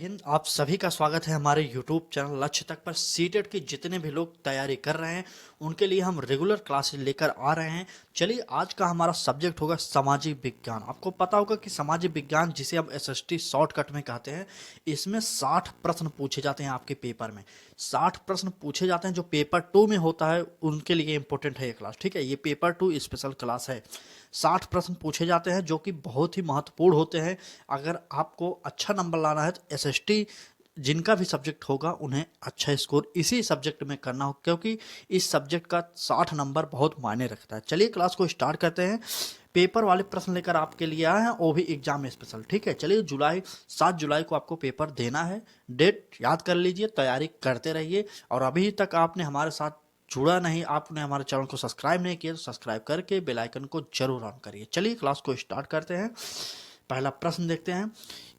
हिंद, आप सभी का स्वागत है हमारे YouTube चैनल लक्ष्य तक पर। सीटेट की जितने भी लोग तैयारी कर रहे हैं उनके लिए हम रेगुलर क्लासेस लेकर आ रहे हैं। चलिए, आज का हमारा सब्जेक्ट होगा सामाजिक विज्ञान। आपको पता होगा कि सामाजिक विज्ञान, जिसे हम एसएसटी शॉर्टकट में कहते हैं, इसमें 60 प्रश्न पूछे जाते हैं आपके पेपर में। 60 प्रश्न पूछे जाते हैं जो पेपर 2 में होता है, उनके लिए इंपॉर्टेंट है ये क्लास। ठीक है, ये पेपर 2 स्पेशल क्लास है। 60 प्रश्न पूछे जाते हैं जो कि बहुत ही महत्वपूर्ण होते हैं। अगर आपको अच्छा नंबर लाना है तो एसएसटी जिनका भी सब्जेक्ट होगा उन्हें अच्छा स्कोर इसी सब्जेक्ट में करना हो, क्योंकि इस सब्जेक्ट का 60 नंबर बहुत मायने रखता है। चलिए क्लास को स्टार्ट करते हैं। पेपर वाले प्रश्न लेकर आपके लिए आए हैं, वो भी एग्जाम स्पेशल। ठीक है, चलिए 7 जुलाई को आपको पेपर देना है। डेट याद कर लीजिए, तैयारी करते रहिए। और अभी तक आपने हमारे साथ जुड़ा नहीं, आपने हमारे चैनल को सब्सक्राइब नहीं किया तो सब्सक्राइब करके बेल आइकन को जरूर ऑन करिए। चलिए क्लास को स्टार्ट करते हैं। पहला प्रश्न देखते हैं।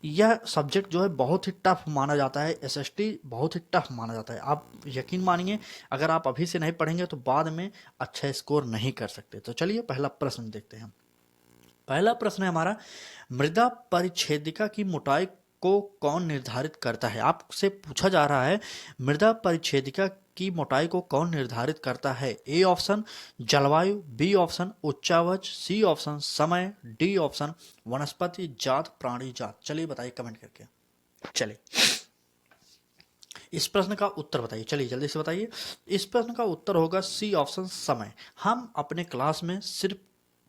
यह सब्जेक्ट जो है बहुत ही टफ माना जाता है, एसएसटी बहुत ही टफ माना जाता है। आप यकीन मानिए, अगर आप अभी से नहीं पढ़ेंगे तो बाद में अच्छा स्कोर नहीं कर सकते। तो चलिए पहला प्रश्न देखते हैं। पहला प्रश्न है हमारा, मृदा परिच्छेदिका की मोटाई को कौन निर्धारित करता है? आपसे पूछा जा रहा है मृदा परिच्छेदिका की मोटाई को कौन निर्धारित करता है। ए ऑप्शन जलवायु, बी ऑप्शन उच्चावच, सी ऑप्शन समय, डी ऑप्शन वनस्पति जात प्राणी जात। चलिए बताइए कमेंट करके। चलिए इस प्रश्न का उत्तर बताइए, चलिए जल्दी से बताइए। इस प्रश्न का उत्तर होगा सी ऑप्शन समय। हम अपने क्लास में सिर्फ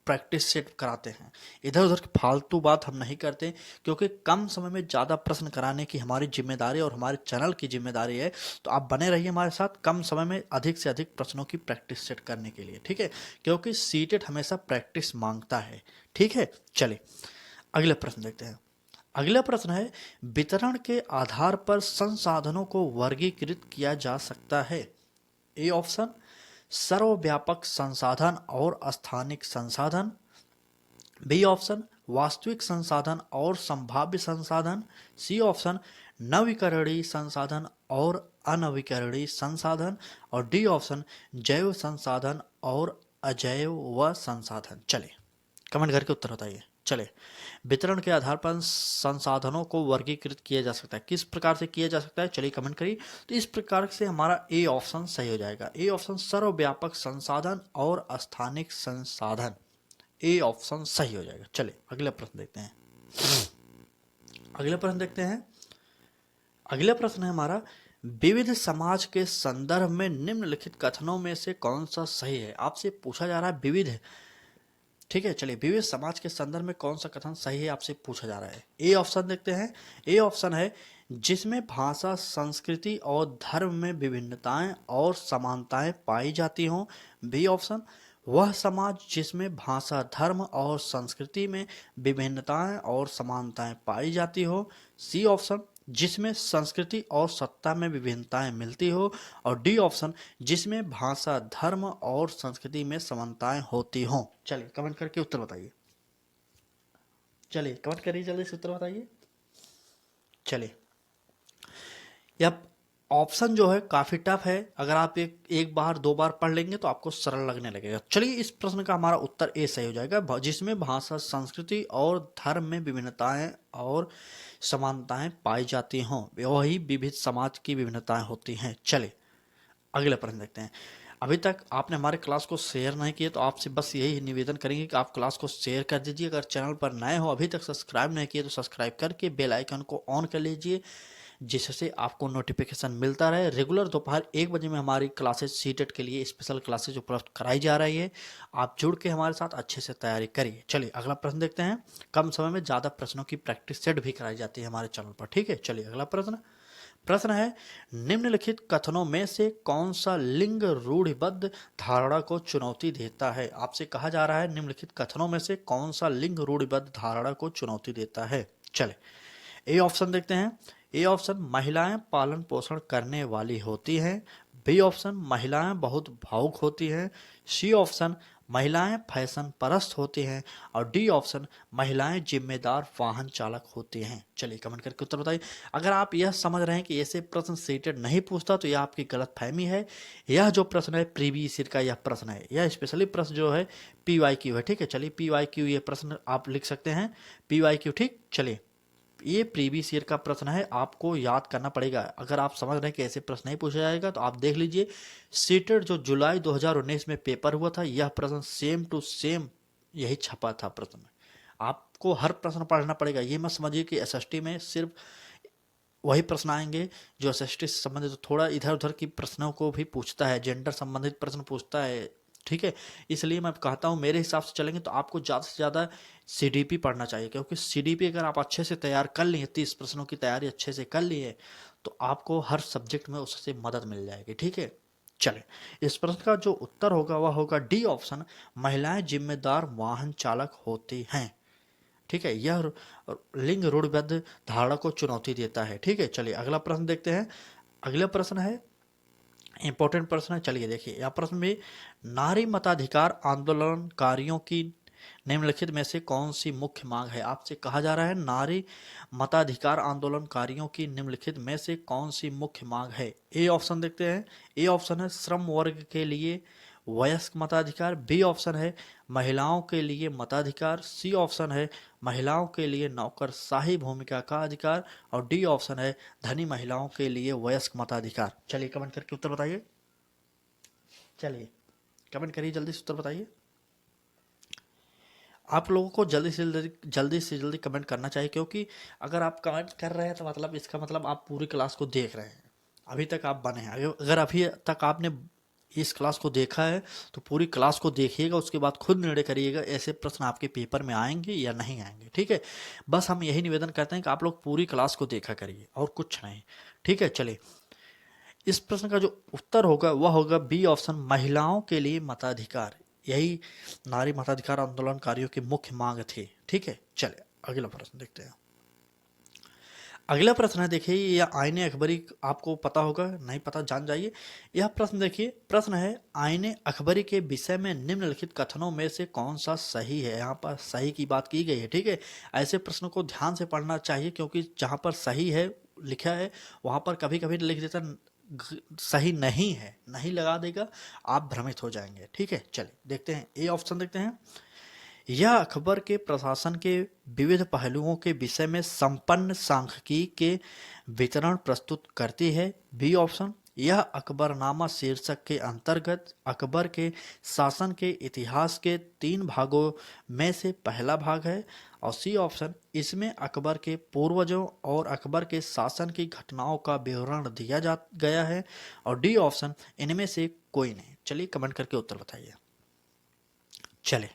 प्रैक्टिस सेट कराते हैं, इधर उधर की फालतू बात हम नहीं करते, क्योंकि कम समय में ज़्यादा प्रश्न कराने की हमारी जिम्मेदारी और हमारे चैनल की जिम्मेदारी है। तो आप बने रहिए हमारे साथ, कम समय में अधिक से अधिक प्रश्नों की प्रैक्टिस सेट करने के लिए। ठीक है, क्योंकि सीटेट हमेशा प्रैक्टिस मांगता है। ठीक है, चलिए अगले प्रश्न देखते हैं। अगला प्रश्न है, वितरण के आधार पर संसाधनों को वर्गीकृत किया जा सकता है। ए ऑप्शन सर्वव्यापक संसाधन और स्थानिक संसाधन, बी ऑप्शन वास्तविक संसाधन और संभाव्य संसाधन, सी ऑप्शन नवीकरणीय संसाधन और अनवीकरणीय संसाधन, और डी ऑप्शन जैव संसाधन और अजैव संसाधन। चलिए कमेंट करके उत्तर बताइए। चले, वितरण के आधार पर संसाधनों को वर्गीकृत किया जा सकता है, किस प्रकार से किया जा सकता है? चलिए कमेंट करिए। तो इस प्रकार से हमारा ए ऑप्शन सही हो जाएगा। ए ऑप्शन सर्वव्यापक संसाधन और स्थानिक संसाधन, ए ऑप्शन सही हो जाएगा। चलिए अगला प्रश्न देखते हैं। अगला प्रश्न देखते हैं। अगला प्रश्न है हमारा, विविध समाज के संदर्भ में निम्नलिखित कथनों में से कौन सा सही है? आपसे पूछा जा रहा है विविध। ठीक है, चलिए विविध समाज के संदर्भ में कौन सा कथन सही है आपसे पूछा जा रहा है। ए ऑप्शन देखते हैं। ए ऑप्शन है जिसमें भाषा, संस्कृति और धर्म में विभिन्नताएं और समानताएं पाई जाती हों। बी ऑप्शन वह समाज जिसमें भाषा, धर्म और संस्कृति में विभिन्नताएं और समानताएं पाई जाती हो। सी ऑप्शन जिसमें संस्कृति और सत्ता में विभिन्नताएं मिलती हो। और डी ऑप्शन जिसमें भाषा, धर्म और संस्कृति में समानताएं होती हों। चलिए कमेंट करके उत्तर बताइए। चलिए कमेंट करिए, जल्दी से उत्तर बताइए। चलिए, यह ऑप्शन जो है काफी टफ है, अगर आप एक बार दो बार पढ़ लेंगे तो आपको सरल लगने लगेगा। चलिए इस प्रश्न का हमारा उत्तर ए सही हो जाएगा, जिसमें भाषा, संस्कृति और धर्म में विभिन्नताएं और समानताएं पाई जाती हों, वही विविध समाज की विभिन्नताएं होती हैं। चलिए अगला प्रश्न देखते हैं। अभी तक आपने हमारे क्लास को शेयर नहीं किया तो आपसे बस यही निवेदन करेंगे कि आप क्लास को शेयर कर दीजिए। अगर चैनल पर नए हो, अभी तक सब्सक्राइब नहीं किए तो सब्सक्राइब करके बेल आइकन को ऑन कर लीजिए, जिससे आपको नोटिफिकेशन मिलता रहे। रेगुलर दोपहर 1 बजे में हमारी क्लासेस सीटेट के लिए स्पेशल क्लासेज उपलब्ध कराई जा रही है। आप जुड़ के हमारे साथ अच्छे से तैयारी करिए। चलिए अगला प्रश्न देखते हैं। कम समय में ज़्यादा प्रश्नों की प्रैक्टिस सेट भी कराई जाती है हमारे चैनल पर। ठीक है, चलिए अगला प्रश्न है, निम्नलिखित कथनों में से कौन सा लिंग रूढ़िबद्ध धारणा को चुनौती देता है? आपसे कहा जा रहा है निम्नलिखित कथनों में से कौन सा लिंग रूढ़िबद्ध धारणा को चुनौती देता है। चले ए ऑप्शन देखते हैं। ए ऑप्शन महिलाएं पालन पोषण करने वाली होती हैं। बी ऑप्शन महिलाएं बहुत भावुक होती हैं। सी ऑप्शन महिलाएं फैशन परस्त होती हैं। और डी ऑप्शन महिलाएं जिम्मेदार वाहन चालक होती हैं। चलिए कमेंट करके उत्तर बताइए। अगर आप यह समझ रहे हैं कि ऐसे प्रश्न सीटेड नहीं पूछता तो यह आपकी गलत फहमी है। यह जो प्रश्न है प्रीवियस ईयर का यह प्रश्न है, यह स्पेशली प्रश्न जो है PYQ है। ठीक है, चलिए PYQ ये प्रश्न आप लिख सकते हैं, PYQ। ठीक, चलिए ये प्रीवियस ईयर का प्रश्न है, आपको याद करना पड़ेगा। अगर आप समझ रहे हैं कि ऐसे प्रश्न नहीं पूछा जाएगा तो आप देख लीजिए, सीटेट जो जुलाई 2019 में पेपर हुआ था, यह प्रश्न सेम टू सेम यही छपा था प्रश्न में। आपको हर प्रश्न पढ़ना पड़ेगा। ये मत समझिए कि एसएसटी में सिर्फ वही प्रश्न आएंगे जो एसएसटी से संबंधित, तो थोड़ा इधर उधर की प्रश्नों को भी पूछता है, जेंडर संबंधित प्रश्न पूछता है, ठीक है। इसलिए मैं कहता हूँ मेरे हिसाब से चलेंगे तो आपको ज़्यादा से ज़्यादा सीडीपी पढ़ना चाहिए, क्योंकि सीडीपी अगर आप अच्छे से तैयार कर लिए, 30 प्रश्नों की तैयारी अच्छे से कर लिए, तो आपको हर सब्जेक्ट में उससे मदद मिल जाएगी, ठीक है। चले, इस प्रश्न का जो उत्तर होगा वह होगा डी ऑप्शन, महिलाएं जिम्मेदार वाहन चालक होती हैं, ठीक है। यह लिंग रूढ़िबद्ध धारणा को चुनौती देता है, ठीक है। चलिए अगला प्रश्न देखते हैं। अगला प्रश्न है इंपॉर्टेंट प्रश्न है, चलिए देखिए। यह प्रश्न में नारी मताधिकार आंदोलनकारियों की निम्नलिखित में से कौन सी मुख्य मांग है। आपसे कहा जा रहा है नारी मताधिकार आंदोलनकारियों की निम्नलिखित में से कौन सी मुख्य मांग है। ए ऑप्शन देखते हैं। ए ऑप्शन है श्रम वर्ग के लिए वयस्क मताधिकार, बी ऑप्शन है महिलाओं के लिए मताधिकार, सी ऑप्शन है महिलाओं के लिए नौकरशाही भूमिका का अधिकार, और डी ऑप्शन है धनी महिलाओं के लिए वयस्क मताधिकार। चलिए कमेंट करके उत्तर बताइए। चलिए कमेंट करिए, जल्दी से उत्तर बताइए। आप लोगों को जल्दी से जल्दी कमेंट करना चाहिए, क्योंकि अगर आप कमेंट कर रहे हैं तो मतलब इसका मतलब आप पूरी क्लास को देख रहे हैं, अभी तक आप बने हैं। अगर अभी तक आपने इस क्लास को देखा है तो पूरी क्लास को देखिएगा, उसके बाद खुद निर्णय करिएगा ऐसे प्रश्न आपके पेपर में आएंगे या नहीं आएंगे, ठीक है। बस हम यही निवेदन करते हैं कि आप लोग पूरी क्लास को देखा करिए और कुछ नहीं, ठीक है। चलिए इस प्रश्न का जो उत्तर होगा वह होगा बी ऑप्शन, महिलाओं के लिए मताधिकार। यही नारी मताधिकार आंदोलनकारियों की मुख्य मांग थी, ठीक है। चलिए अगला प्रश्न देखते हैं। अगला प्रश्न है, देखिए यह आईने अखबारी, आपको पता होगा, नहीं पता जान जाइए। यह प्रश्न देखिए, प्रश्न है आईने अखबारी के विषय में निम्नलिखित कथनों में से कौन सा सही है। यहाँ पर सही की बात की गई है, ठीक है। ऐसे प्रश्नों को ध्यान से पढ़ना चाहिए, क्योंकि जहाँ पर सही है लिखा है वहाँ पर कभी कभी लिख देता सही नहीं है, नहीं लगा देगा, आप भ्रमित हो जाएंगे, ठीक है। चलिए देखते हैं, ए ऑप्शन देखते हैं। यह अकबर के प्रशासन के विविध पहलुओं के विषय में संपन्न सांख्यिकी के वितरण प्रस्तुत करती है। बी ऑप्शन, यह अकबरनामा शीर्षक के अंतर्गत अकबर के शासन के इतिहास के 3 भागों में से पहला भाग है। और सी ऑप्शन, इसमें अकबर के पूर्वजों और अकबर के शासन की घटनाओं का विवरण दिया जा गया है। और डी ऑप्शन, इनमें से कोई नहीं। चलिए कमेंट करके उत्तर बताइए। चले,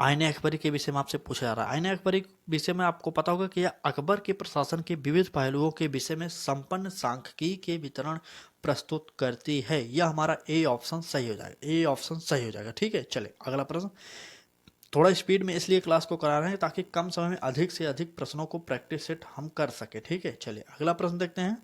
आईने अकबरी के विषय में आपसे पूछा जा रहा है। आईने अकबरी विषय में आपको पता होगा कि यह अकबर के प्रशासन के विविध पहलुओं के विषय में संपन्न सांख्यिकी के वितरण प्रस्तुत करती है। यह हमारा ए ऑप्शन सही हो जाएगा, ए ऑप्शन सही हो जाएगा, ठीक है। चले अगला प्रश्न। थोड़ा स्पीड में इसलिए क्लास को करा रहे हैं ताकि कम समय में अधिक से अधिक प्रश्नों को प्रैक्टिस सेट हम कर सके, ठीक है। चलिए अगला प्रश्न देखते हैं।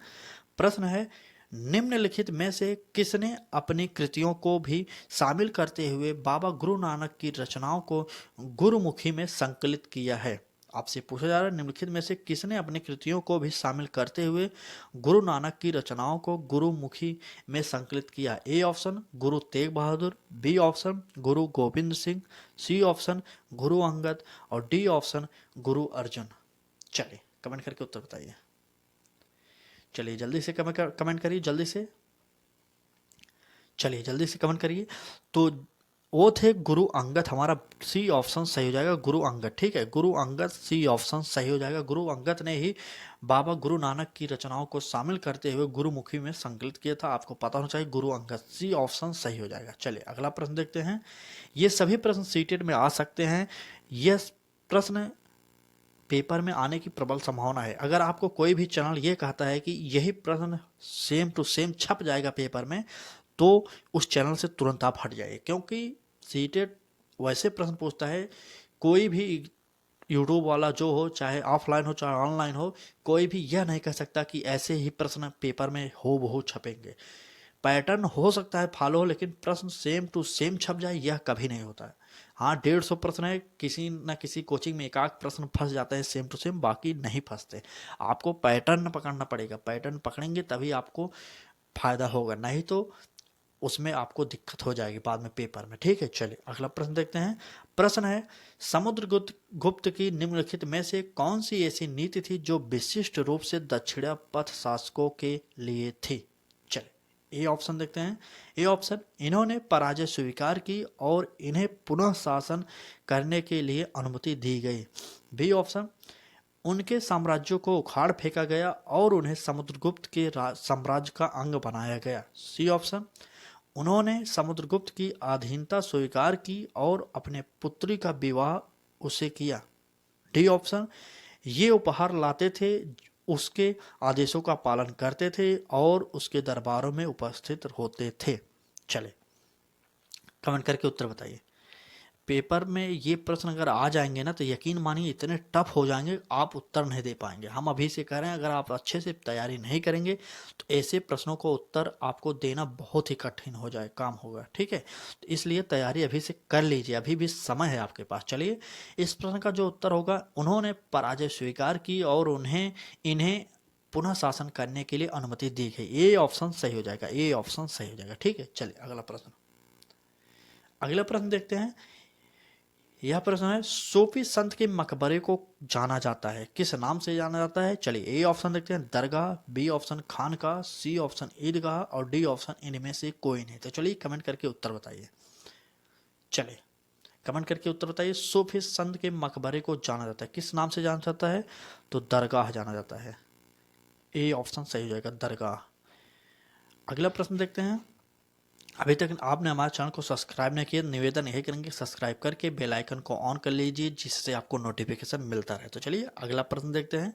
प्रश्न है निम्नलिखित में से किसने अपनी कृतियों को भी शामिल करते हुए बाबा गुरु नानक की रचनाओं को गुरुमुखी में संकलित किया है। आपसे पूछा जा रहा है निम्नलिखित में से किसने अपनी कृतियों को भी शामिल करते हुए गुरु नानक की रचनाओं को गुरुमुखी में संकलित किया। A option Guru Tegh Bahadur, B option Guru Govind Singh, C option Guru Angad, और डी ऑप्शन गुरु अर्जुन। चलिए कमेंट करके उत्तर बताइए। चलिए जल्दी से कमेंट करिए, जल्दी से, चलिए जल्दी से कमेंट करिए। तो वो थे गुरु अंगद, हमारा सी ऑप्शन सही हो जाएगा, गुरु अंगद, ठीक है। गुरु अंगद सी ऑप्शन सही हो जाएगा। गुरु अंगद ने ही बाबा गुरु नानक की रचनाओं को शामिल करते हुए गुरुमुखी में संकलित किया था। आपको पता होना चाहिए, गुरु अंगद, सी ऑप्शन सही हो जाएगा। चलिए अगला प्रश्न देखते हैं। ये सभी प्रश्न सीटेड में आ सकते हैं। यह प्रश्न पेपर में आने की प्रबल संभावना है। अगर आपको कोई भी चैनल ये कहता है कि यही प्रश्न सेम टू सेम छप जाएगा पेपर में, तो उस चैनल से तुरंत आप हट जाइए, क्योंकि सीटेड वैसे प्रश्न पूछता है। कोई भी यूट्यूब वाला जो हो, चाहे ऑफलाइन हो चाहे ऑनलाइन हो, कोई भी यह नहीं कह सकता कि ऐसे ही प्रश्न पेपर में हो बहु छपेंगे। पैटर्न हो सकता है फॉलो हो, लेकिन प्रश्न सेम टू सेम छप जाए यह कभी नहीं होता है। हाँ 150 प्रश्न है, किसी न किसी कोचिंग में एक आध प्रश्न फंस जाता है सेम टू सेम, बाकी नहीं फंसते। आपको पैटर्न पकड़ना पड़ेगा, पैटर्न पकड़ेंगे तभी आपको फायदा होगा, नहीं तो उसमें आपको दिक्कत हो जाएगी बाद में पेपर में। ठीक है, चलिए अगला प्रश्न देखते हैं। प्रश्न है, समुद्रगुप्त गुप्त की निम्नलिखित में से कौन सी ऐसी नीति थी जो विशिष्ट रूप से दक्षिण पथ शासकों के लिए थी? चलिए ए ऑप्शन देखते हैं। ए ऑप्शन, इन्होंने पराजय स्वीकार की और इन्हें पुनः शासन करने के लिए अनुमति दी गई। बी ऑप्शन, उनके साम्राज्यों को उखाड़ फेंका गया और उन्हें समुद्रगुप्त के साम्राज्य का अंग बनाया गया। सी ऑप्शन, उन्होंने समुद्रगुप्त की अधीनता स्वीकार की और अपने पुत्री का विवाह उसे किया। डी ऑप्शन, ये उपहार लाते थे, उसके आदेशों का पालन करते थे और उसके दरबारों में उपस्थित होते थे। चले कमेंट करके उत्तर बताइए। पेपर में ये प्रश्न अगर आ जाएंगे ना तो यकीन मानिए इतने टफ हो जाएंगे आप उत्तर नहीं दे पाएंगे। हम अभी से कह रहे हैं, अगर आप अच्छे से तैयारी नहीं करेंगे तो ऐसे प्रश्नों को उत्तर आपको देना बहुत ही कठिन हो जाए काम होगा। ठीक है, तो इसलिए तैयारी अभी से कर लीजिए, अभी भी समय है आपके पास। चलिए इस प्रश्न का जो उत्तर होगा, उन्होंने पराजय स्वीकार की और इन्हें पुनः शासन करने के लिए अनुमति दी गई। ये ऑप्शन सही हो जाएगा, ये ऑप्शन सही हो जाएगा। ठीक है, चलिए अगला प्रश्न देखते हैं। यह प्रश्न है, सूफी संत के मकबरे को जाना जाता है, किस नाम से जाना जाता है? चलिए ए ऑप्शन देखते हैं, दरगाह, बी ऑप्शन खानकाह, सी ऑप्शन ईदगाह और डी ऑप्शन इनमें से कोई नहीं। तो चलिए कमेंट करके उत्तर बताइए। चलिए कमेंट करके उत्तर बताइए। सूफी संत के मकबरे को जाना जाता है, किस नाम से जाना जाता है? तो दरगाह जाना जाता है। ए ऑप्शन सही हो जाएगा, दरगाह। अगला प्रश्न देखते हैं। अभी तक आपने हमारे चैनल को सब्सक्राइब नहीं किया, निवेदन यही करेंगे सब्सक्राइब करके बेल आइकन को ऑन कर लीजिए, जिससे आपको नोटिफिकेशन मिलता रहे। तो चलिए अगला प्रश्न देखते हैं।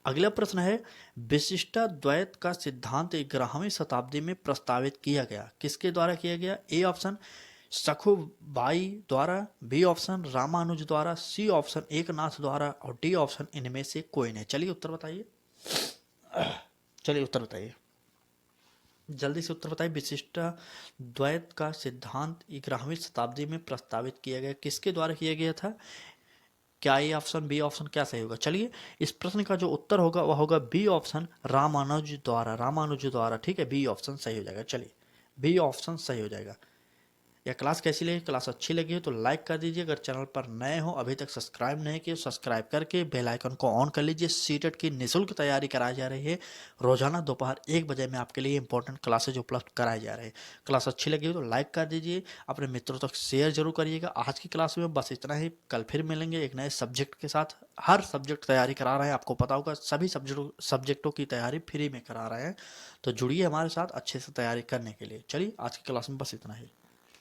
अगला प्रश्न है, विशिष्टाद्वैत का सिद्धांत 11वीं शताब्दी में प्रस्तावित किया गया, किसके द्वारा किया गया? ए ऑप्शन सखुबाई द्वारा, बी ऑप्शन रामानुज द्वारा, सी ऑप्शन एकनाथ द्वारा और डी ऑप्शन इनमें से कोई नहीं। चलिए उत्तर बताइए। चलिए उत्तर बताइए, जल्दी से उत्तर बताइए। विशिष्ट द्वैत का सिद्धांत 11वीं शताब्दी में प्रस्तावित किया गया, किसके द्वारा किया गया था? क्या ए ऑप्शन, बी ऑप्शन क्या सही होगा? चलिए इस प्रश्न का जो उत्तर होगा वह होगा बी ऑप्शन रामानुज द्वारा, रामानुज द्वारा। ठीक है, बी ऑप्शन सही हो जाएगा। चलिए बी ऑप्शन सही हो जाएगा। यह क्लास कैसी लगी? क्लास अच्छी लगी हो तो लाइक कर दीजिए। अगर चैनल पर नए हो, अभी तक सब्सक्राइब नहीं किए, सब्सक्राइब करके बेल आइकन को ऑन कर लीजिए। सीटेट की निःशुल्क तैयारी कराई जा रही है, रोजाना दोपहर 1 बजे में आपके लिए इंपॉर्टेंट क्लासेज उपलब्ध कराए जा रहे हैं। क्लास अच्छी लगी हो तो लाइक कर दीजिए, अपने मित्रों तक शेयर जरूर करिएगा। आज की क्लास में बस इतना ही, कल फिर मिलेंगे एक नए सब्जेक्ट के साथ। हर सब्जेक्ट तैयारी करा रहे हैं, आपको पता होगा सभी सब्जेक्टों की तैयारी फ्री में करा रहे हैं। तो जुड़िए हमारे साथ अच्छे से तैयारी करने के लिए। चलिए आज की क्लास में बस इतना ही।